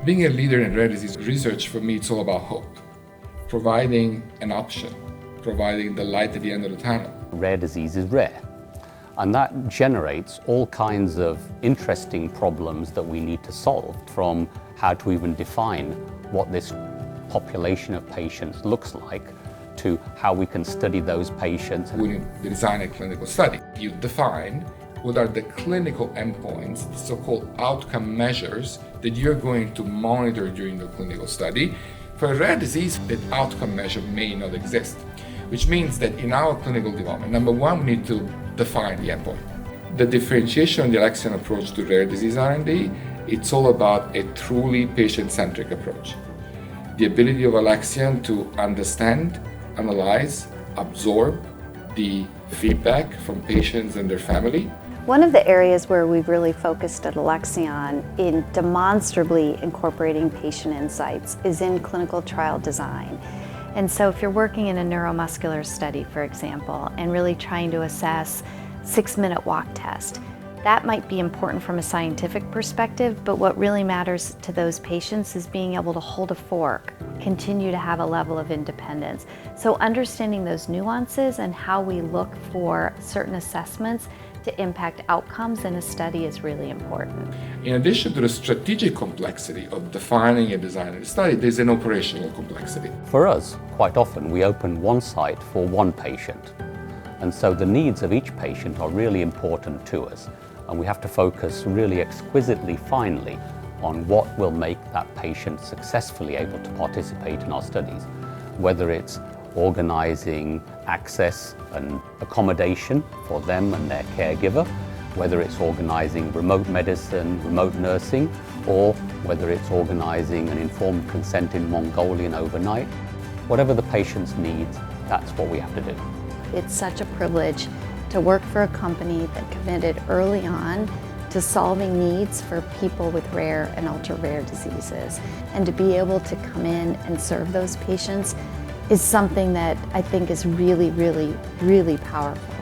Being a leader in rare disease research, for me, it's all about hope, providing an option, providing the light at the end of the tunnel. Rare disease is rare, and that generates all kinds of interesting problems that we need to solve, from how to even define what this population of patients looks like, to how we can study those patients. When you design a clinical study, you define what are the clinical endpoints, the so-called outcome measures that you're going to monitor during the clinical study. For a rare disease, that outcome measure may not exist, which means that in our clinical development, number one, we need to define the endpoint. The differentiation of the Alexion approach to rare disease R&D, it's all about a truly patient-centric approach. The ability of Alexion to understand, analyze, absorb the feedback from patients and their family. One of the areas where we've really focused at Alexion in demonstrably incorporating patient insights is in clinical trial design. And so if you're working in a neuromuscular study, for example, and really trying to assess 6-minute walk test, that might be important from a scientific perspective, but what really matters to those patients is being able to hold a fork, continue to have a level of independence. So understanding those nuances and how we look for certain assessments to impact outcomes in a study is really important. In addition to the strategic complexity of defining and designing a study, there's an operational complexity. For us, quite often we open one site for one patient, and so the needs of each patient are really important to us, and we have to focus really exquisitely finely on what will make that patient successfully able to participate in our studies, whether it's organizing access and accommodation for them and their caregiver, whether it's organizing remote medicine, remote nursing, or whether it's organizing an informed consent in Mongolian overnight. Whatever the patient's needs, that's what we have to do. It's such a privilege to work for a company that committed early on to solving needs for people with rare and ultra-rare diseases. And to be able to come in and serve those patients is something that I think is really, really, really powerful.